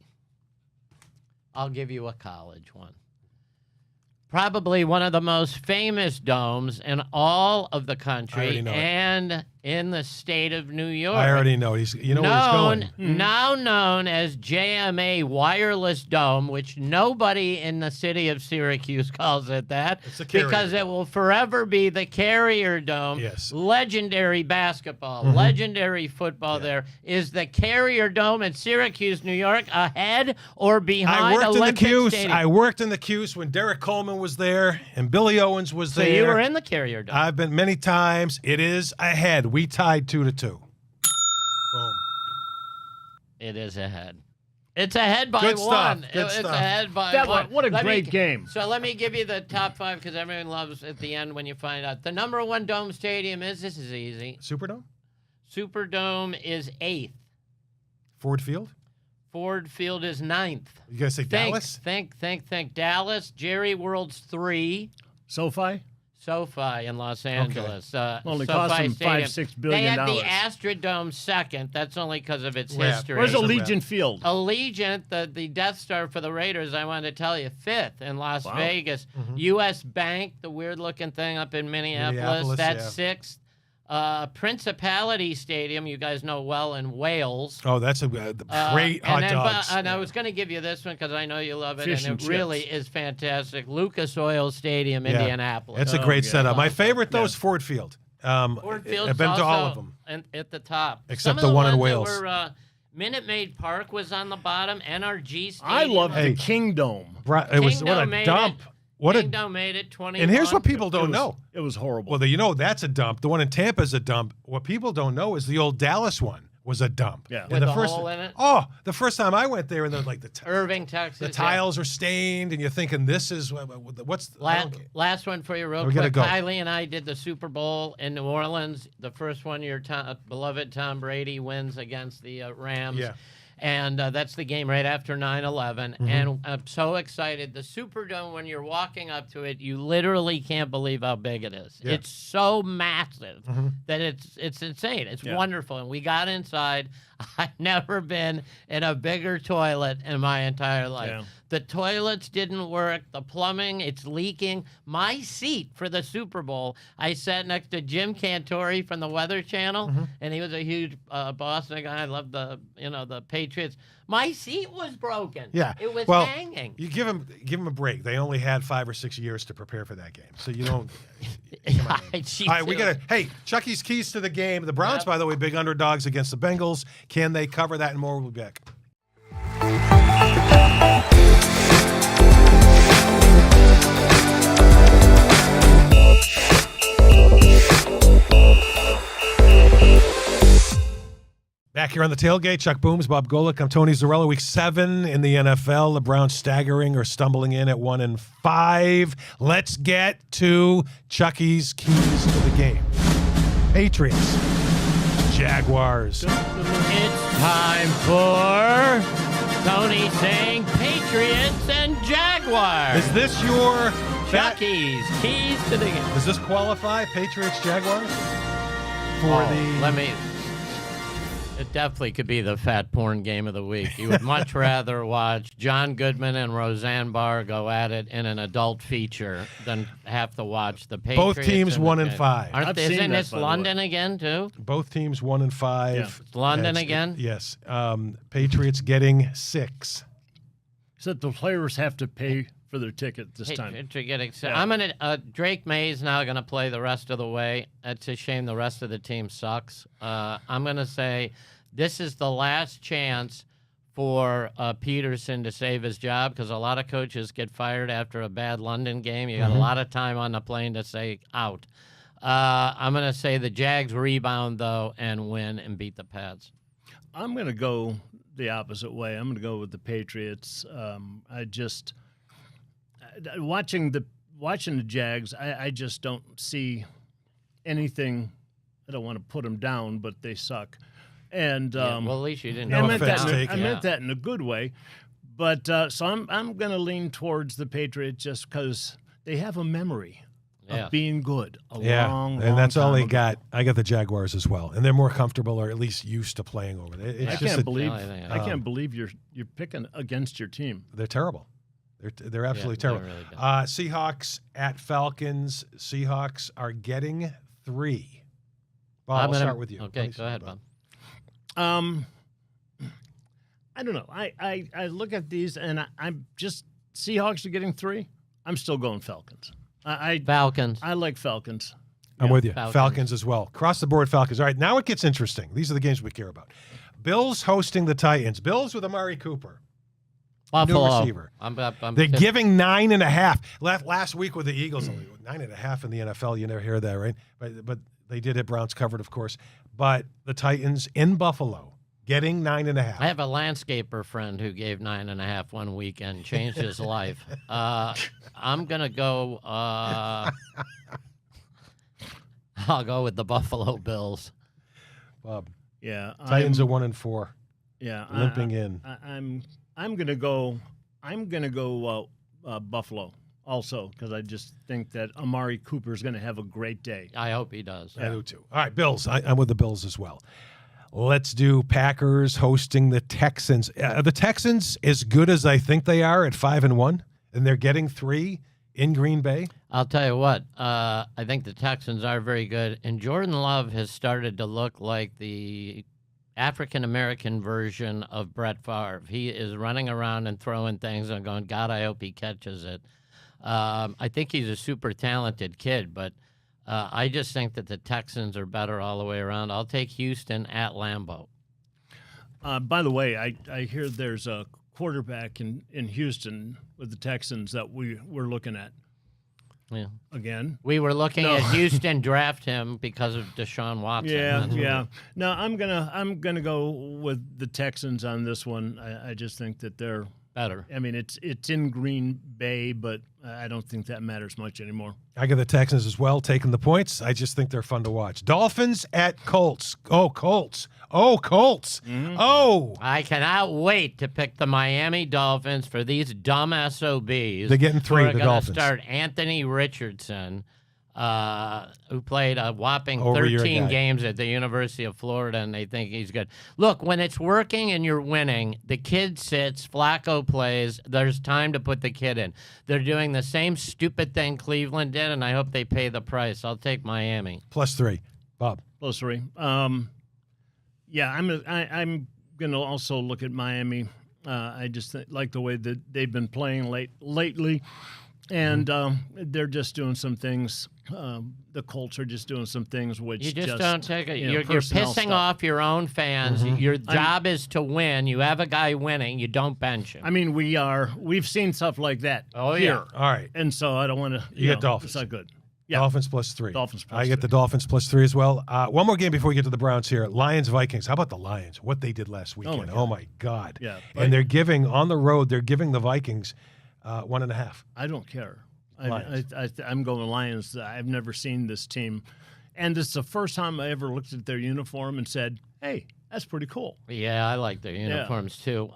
I'll give you a college one. Probably one of the most famous domes in all of the country already know it. and in the state of New York. I already know. Where he's going. Now known as JMA Wireless Dome, which nobody in the city of Syracuse calls it that, It's a Carrier because it Dome. will forever be the Carrier Dome. Yes. Legendary basketball, legendary football. There is the Carrier Dome in Syracuse, New York, ahead or behind I worked Olympic in the Cuse. Stadium. I worked in the Cuse when Derek Coleman was there and Billy Owens was So there. you were in the Carrier Dome. I've been many times. It is ahead. We tied 2-2. Boom. It is ahead. It's ahead by Good stuff. one. Good It's stuff. ahead by That one. one- what a Let great me- game. So let me give you the top 5 because everyone loves at the end when you find out. The number 1 dome stadium is, this is easy. Superdome? Superdome is 8th. Ford Field? Ford Field is 9th. You guys say Dallas? Think. Dallas. Jerry World's 3. SoFi? SoFi in Los Angeles. Only SoFi cost them Stadium. $5-6 They billion. had the Astrodome 2nd. That's only because of its Yeah. history. Where's Rap. Allegiant Field? Allegiant, the Death Star for the Raiders, I wanted to tell you, 5th in Las Wow. Vegas. U.S. Bank, the weird-looking thing up in Minneapolis, that's 6th. Principality Stadium, you guys know well, in Wales. Oh, that's a great hot and then, dogs. And I was going to give you this one because I know you love it, Fish and and it really chips. is fantastic. Lucas Oil Stadium, Yeah. Indianapolis. That's a Oh, great yeah. setup. My Awesome. favorite, though, Yeah. is Ford Field. Ford Field's I've been to all of also them. at the top. Except Some of the one in ones that Wales. Were, Minute Maid Park was on the bottom. NRG Stadium. I love Hey. the Kingdome. It was Kingdom what a made dump. it. What a Kingdom made it 21. And here's what people don't know. It was horrible. Well, you know that's a dump. The one in Tampa is a dump. What people don't know is the old Dallas one was a dump. Yeah. And With the a first, hole in it? Oh, the first time I went there, and they're like Irving, Texas. the yeah. tiles are stained, and you're thinking this is what's I Last, don't get- last one for you, real We gotta quick. go. Kylie and I did the Super Bowl in New Orleans. The first one, your beloved Tom Brady wins against the Rams. Yeah. And that's the game right after 9/11. Mm-hmm. And I'm so excited. The Superdome, when you're walking up to it, you literally can't believe how big it is. Yeah. It's so massive Mm-hmm. that it's insane. It's Yeah. wonderful. And we got inside. I've never been in a bigger toilet in my entire life. Yeah. The toilets didn't work. The plumbing, it's leaking. My seat for the Super Bowl, I sat next to Jim Cantori from the Weather Channel, Mm-hmm. and he was a huge Boston guy. I love the Patriots. My seat was broken. Yeah. It was well, hanging. You give them a break. They only had 5 or 6 years to prepare for that game, so you don't. She All right, we too. got to. Hey, Chucky's keys to the game. The Browns, Yep. by the way, big underdogs against the Bengals. Can they cover that and more? We'll be back. Back here on the tailgate, Chuck Booms, Bob Golic. I'm Tony Zarrella. Week 7 in the NFL. The Browns staggering or stumbling in at 1-5. Let's get to Chucky's keys to the game. Patriots, Jaguars. It's time for Tony saying Patriots and Jaguars. Is this your Chucky's keys to the game. Does this qualify? Patriots, Jaguars? For Let me. It definitely could be the fat porn game of the week. You would much rather watch John Goodman and Roseanne Barr go at it in an adult feature than have to watch the Patriots. Both teams and the 1-5. Aren't I've they, seen isn't that, this by the way. London again too? Both teams 1-5. Yeah. It's London That's- again. Yes. Patriots getting 6. Said the players have to pay for their ticket this Hey, time. to get excited. Yeah. I'm gonna. Drake May's now gonna play the rest of the way. It's a shame the rest of the team sucks. I'm gonna say this is the last chance for Peterson to save his job because a lot of coaches get fired after a bad London game. You got a lot of time on the plane to say out. I'm gonna say the Jags rebound though and win and beat the Pats. I'm going to go the opposite way. I'm going to go with the Patriots. Watching the Jags, I just don't see anything. I don't want to put them down, but they suck. And Yeah, well, at least you didn't. No I know meant offense that. taken. I meant that in a good way. But so I'm going to lean towards the Patriots just because they have a memory Yeah. of being good. Yeah, long, and that's all time they ago. got. I got the Jaguars as well, and they're more comfortable or at least used to playing over there. It's I just can't believe. I think- I can't believe you're picking against your team. they're terrible. They're absolutely they're terrible. really bad. Seahawks at Falcons. Seahawks are getting 3. Bob, I'll gonna- start with you. Okay, go ahead, Bob. I don't know. I look at these and I'm just Seahawks are getting 3. I'm still going Falcons. Falcons. I like Falcons. I'm with you. Falcons. Falcons as well. Across the board, Falcons. All right, now it gets interesting. These are the games we care about. Bills hosting the Titans. Bills with Amari Cooper. Buffalo. New receiver. I'm They're giving 9.5. Last week with the Eagles, 9.5 in the NFL. You never hear that, right? But they did it. Browns covered, of course. But the Titans in Buffalo getting 9.5. I have a landscaper friend who gave 9.5 one weekend, changed his life. I'm gonna go. I'll go with the Buffalo Bills. Bob. Yeah, Titans are 1-4, yeah limping in. I'm gonna go. I'm gonna go Buffalo also because I just think that Amari Cooper is gonna have a great day. I hope he does. I do too. All right, Bills. I'm with the Bills as well. Let's do Packers hosting the Texans. The Texans as good as I think they are at 5-1, and they're getting 3 in Green Bay. I'll tell you what. I think the Texans are very good, and Jordan Love has started to look like the African-American version of Brett Favre. He is running around and throwing things and going, God, I hope he catches it. I think he's a super talented kid, but I just think that the Texans are better all the way around. I'll take Houston at Lambeau. By the way, I hear there's a quarterback in Houston with the Texans that we're looking at. Yeah. Again. We were looking at Houston draft him because of Deshaun Watson. Yeah. No, I'm gonna go with the Texans on this one. I just think that they're Better. I mean, it's in Green Bay, but I don't think that matters much anymore. I got the Texans as well, taking the points. I just think they're fun to watch. Dolphins at Colts. Oh, Colts. Oh, Colts. Mm-hmm. Oh. I cannot wait to pick the Miami Dolphins for these dumb SOBs. They're getting 3, We're the going to Dolphins. start Anthony Richardson, who played a whopping Over your 13 guy. games at the University of Florida, and they think he's good. Look, when it's working and you're winning, the kid sits, Flacco plays, there's time to put the kid in. They're doing the same stupid thing Cleveland did, and I hope they pay the price. I'll take Miami. +3. Bob. +3. Yeah, I'm gonna also look at Miami. I just like the way that they've been playing lately, and they're just doing some things. The Colts are just doing some things which You just don't take it. You're personnel pissing stuff. off your own fans. Your job is to win. You have a guy winning. You don't bench him. I mean, we've seen stuff like that. Oh, here. yeah. All right. And so I don't want to. You get Dolphins. It's not good. Yeah. Dolphins +3. Dolphins I get the +3. Dolphins +3 as well. One more game before we get to the Browns here. Lions Vikings. How about the Lions? What they did last weekend? God. Oh my God. Yeah, And they're giving on the road. They're giving the Vikings 1.5. I don't care. Lions. I'm going Lions. I've never seen this team, and it's the first time I ever looked at their uniform and said, "Hey, that's pretty cool." Yeah, I like their uniforms too.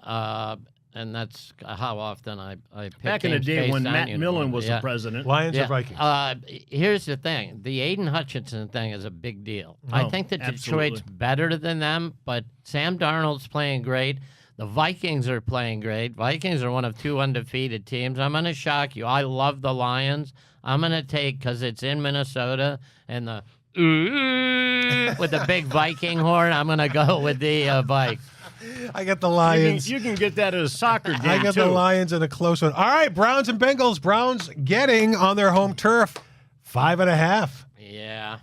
And that's how often I pick Back in the games day based when on Matt uniform. Millen was Yeah. the president. Lions Yeah. or Vikings? Here's the thing. The Aiden Hutchinson thing is a big deal. I Oh, think that absolutely. Detroit's better than them, but Sam Darnold's playing great. The Vikings are playing great. Vikings are one of 2 undefeated teams. I'm going to shock you. I love the Lions. I'm going to take, because it's in Minnesota, and the with the big Viking horn, I'm going to go with the Vikes. I got the Lions. You can get that at a soccer game I got too. the Lions in a close one. All right, Browns and Bengals. Browns getting on their home turf 5.5. Yeah.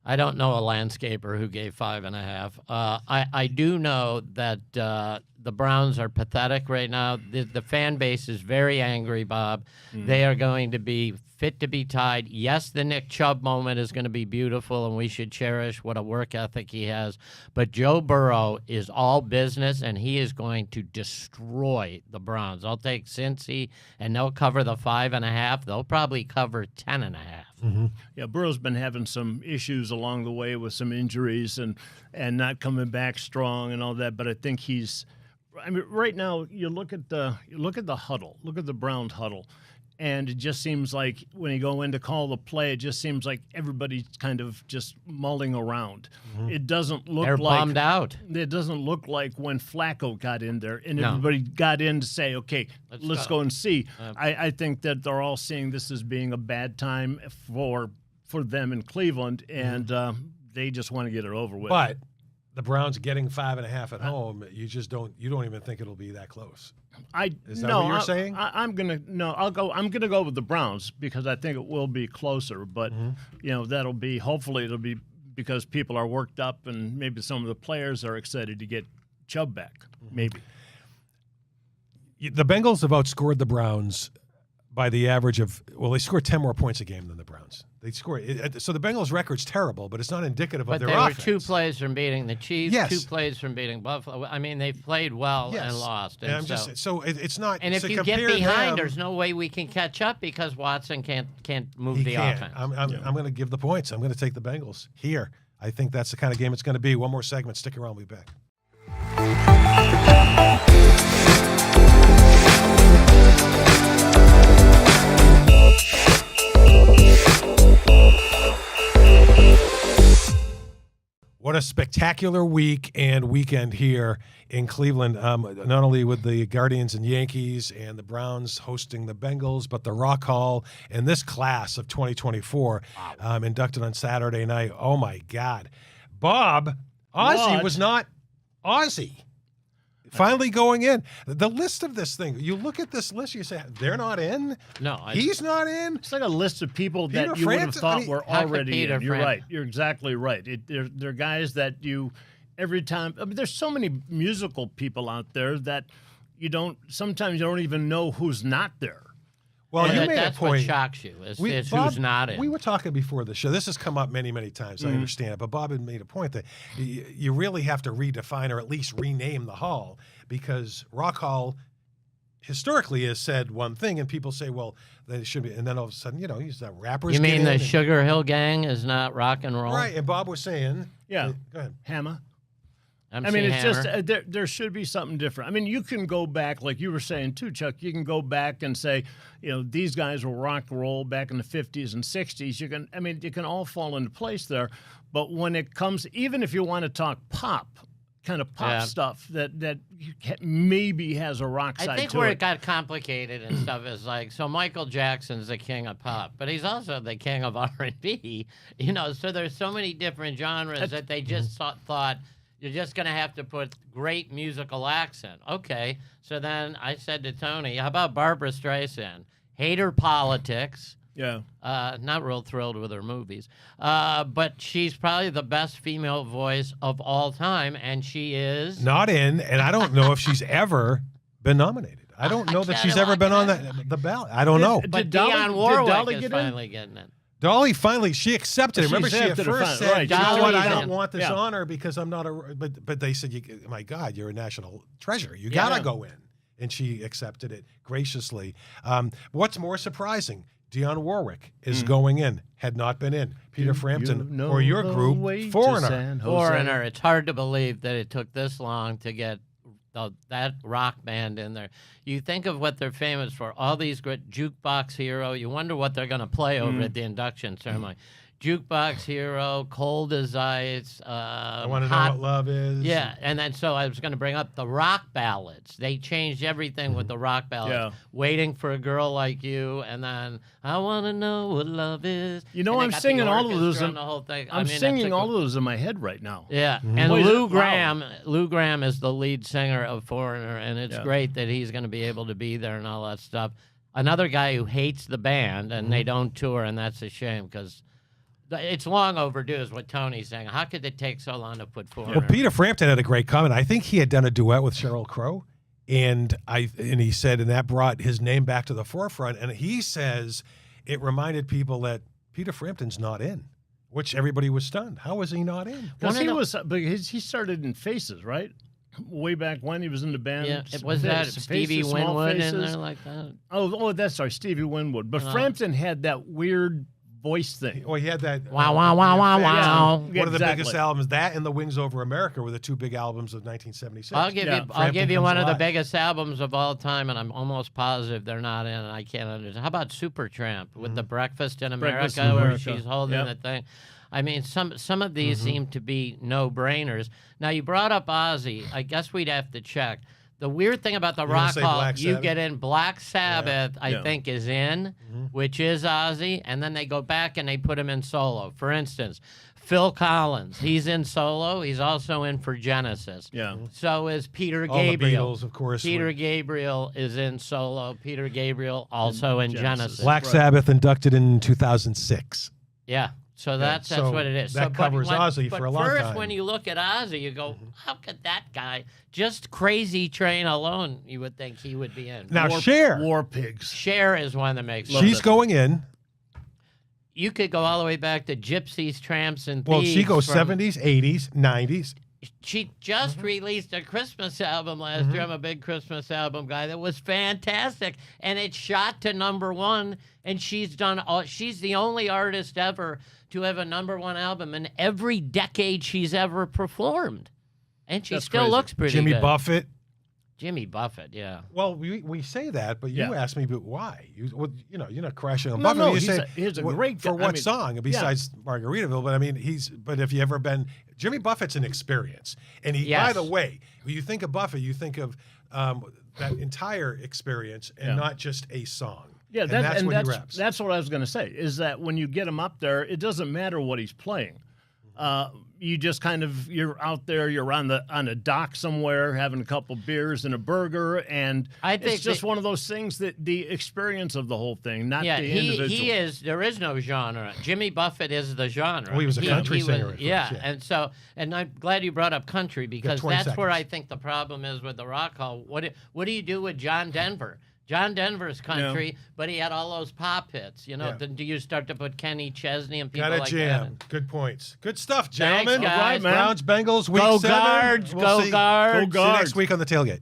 I don't know a landscaper who gave 5.5. I do know that the Browns are pathetic right now. The fan base is very angry, Bob. They are going to be fit to be tied. Yes, the Nick Chubb moment is going to be beautiful, and we should cherish what a work ethic he has. But Joe Burrow is all business, and he is going to destroy the Browns. I'll take Cincy, and they'll cover the 5.5. They'll probably cover 10.5. Yeah, Burrow's been having some issues along the way with some injuries and not coming back strong and all that. But I think he's. I mean, right now you look at the huddle, look at the Browns huddle, and it just seems like when you go in to call the play, it just seems like everybody's kind of just mulling around. It doesn't look They're like bummed out. It doesn't look like when Flacco got in there and No. everybody got in to say, okay, let's go and see. Uh, I think that they're all seeing this as being a bad time for for them in Cleveland, and they just want to get it over with. But the Browns getting 5.5 at home, you don't even think it'll be that close. Is that what you're saying? I'm gonna go with the Browns because I think it will be closer. But hopefully it'll be because people are worked up and maybe some of the players are excited to get Chubb back. Maybe the Bengals have outscored the Browns by the average of they score 10 more points a game than the Browns. They score so the Bengals' record's terrible, but it's not indicative of their offense. But they were 2 plays from beating the Chiefs, yes. 2 plays from beating Buffalo. I mean, they played well yes. and lost. And it's not. And if you get behind, there's no way we can catch up because Watson can't move the offense. I'm going to give the points. I'm going to take the Bengals here. I think that's the kind of game it's going to be. One more segment. Stick around. We'll be back. What a spectacular week and weekend here in Cleveland, not only with the Guardians and Yankees and the Browns hosting the Bengals, but the Rock Hall and this class of 2024 inducted on Saturday night. Oh, my God. Bob, Ozzie was not Ozzie. Finally going in. The list of this thing, you look at this list, you say, they're not in? No. He's not in? It's like a list of people that you would have thought were already in. You're right. You're exactly right. They're guys that you, every time, there's so many musical people out there that sometimes you don't even know who's not there. Well, you made that's a point. What shocks you is Bob, who's not in. We were talking before the show. This has come up many, many times. I understand it. But Bob had made a point that you really have to redefine or at least rename the hall because Rock Hall historically has said one thing, and people say, well, then it should be. And then all of a sudden, he's the rappers. You mean the Sugar Hill Gang is not rock and roll? Right. And Bob was saying. Yeah. Go ahead. Hammer. MC I mean, it's Hammer. just there should be something different. I mean, you can go back, like you were saying too, Chuck. You can go back and say, these guys were rock and roll back in the 50s and 60s. You can all fall into place there. But when it comes, even if you want to talk pop, kind of pop stuff that maybe has a rock side to it. I think where it got complicated and stuff is like, so Michael Jackson's the king of pop, but he's also the king of R&B. So there's so many different genres that they just thought. You're just going to have to put great musical accent. Okay, so then I said to Tony, how about Barbara Streisand? Hate her politics. Yeah. Not real thrilled with her movies. But she's probably the best female voice of all time, and she is... Not in, and I don't know if she's ever been nominated. I don't know that she's ever been on the ballot. I don't know. But Dionne Warwick is finally getting it. Dolly finally, she accepted it. Remember, she at first said, right. you know what, I don't in. want this honor because I'm not but they said, my God, you're a national treasure. You got to go in. And she accepted it graciously. What's more surprising, Dionne Warwick is going in, had not been in. Peter Frampton or your group, Foreigner. Foreigner. It's hard to believe that it took this long to get that rock band in there. You think of what they're famous for, all these great Jukebox Hero. You wonder what they're going to play over at the induction ceremony. Jukebox Hero, Cold as Ice. I Want to Know What Love Is. Yeah, and then so I was going to bring up the rock ballads. They changed everything with the rock ballads. Yeah. Waiting for a Girl Like You, and then I Want to Know What Love Is. I'm singing all of those. The whole thing. I'm singing all of those in my head right now. Yeah, and Lou Gramm is the lead singer of Foreigner, and it's great that he's going to be able to be there and all that stuff. Another guy who hates the band, and they don't tour, and that's a shame because it's long overdue is what Tony's saying. How could it take so long to put Foreigner? Well, Peter Frampton had a great comment. I think he had done a duet with Sheryl Crow, and he said, and that brought his name back to the forefront. And he says it reminded people that Peter Frampton's not in, which everybody was stunned. How was he not in? Because he started in Faces, right? Way back when he was in the band. Yeah, it was that Stevie Winwood in there like that. Oh, that's right, Stevie Winwood. But Frampton had that weird voice thing. Well, he had that. Wow, wow, wow, wow, wow. One of the biggest albums, that and The Wings Over America were the two big albums of 1976. I'll give you one of the biggest albums of all time, and I'm almost positive they're not in, and I can't understand. How about Supertramp with the Breakfast in America, where she's holding the thing? I mean, some of these seem to be no-brainers. Now, you brought up Ozzy. I guess we'd have to check. The weird thing about the You're gonna Rock say Hall, Black you Sabbath? get in Black Sabbath, I Yeah. think, is in, which is Ozzy, and then they go back and they put him in solo. For instance, Phil Collins, he's in solo. He's also in for Genesis. Yeah. So is Peter All the Gabriel. Beatles, of course. Peter Gabriel is in solo. Peter Gabriel also in Genesis. Black Right. Sabbath inducted in 2006. Yeah. So that's so what it is. that So, but covers Ozzy but for a long first, time. when you look at Ozzy, you go, how could that guy, just Crazy Train alone, you would think he would be in. Now, Cher, War Pigs. Cher is one that makes Love she's that. going in. You could go all the way back to Gypsies, Tramps, and Well, Thieves. she goes from- 70s, 80s, 90s. She just released a Christmas album last year. I'm a big Christmas album guy. That was fantastic, and it shot to #1. And she's done all. She's the only artist ever to have a #1 album in every decade she's ever performed, and she That's still crazy. looks pretty Jimmy good. Buffett. Jimmy Buffett, yeah. Well, we say that, but you Yeah. asked me, but why? You're not crashing on No, Buffett. no, You he's say, he's a what- great for guy. what I mean, song besides Margaritaville? But I mean, But if you ever been, Jimmy Buffett's an experience, and he. By Yes. the way, when you think of Buffett, you think of that entire experience, and Yeah. not just a song. Yeah, and that's what he reps. that's what I was going to say. Is that when you get him up there, it doesn't matter what he's playing. You just you're out there, you're on a dock somewhere, having a couple beers and a burger, and I think it's just that- one of those things that the experience of the whole thing, not Yeah, the he individual. is. There is no genre. Jimmy Buffett is the genre. Well, he was a country was- singer at first, yeah. and I'm glad you brought up country because 20 that's where I seconds. think the problem is with the Rock Hall. What do you do with John Denver? John Denver's country, but he had all those pop hits. You know, Yeah. then do you start to put Kenny Chesney and people Got a like jam. that? Good points. Good stuff, Thanks, gentlemen. guys. All right, man. Browns, Bengals, week Go 7. Guards, We'll go see. Guards. Go See you Guards. next week on the tailgate.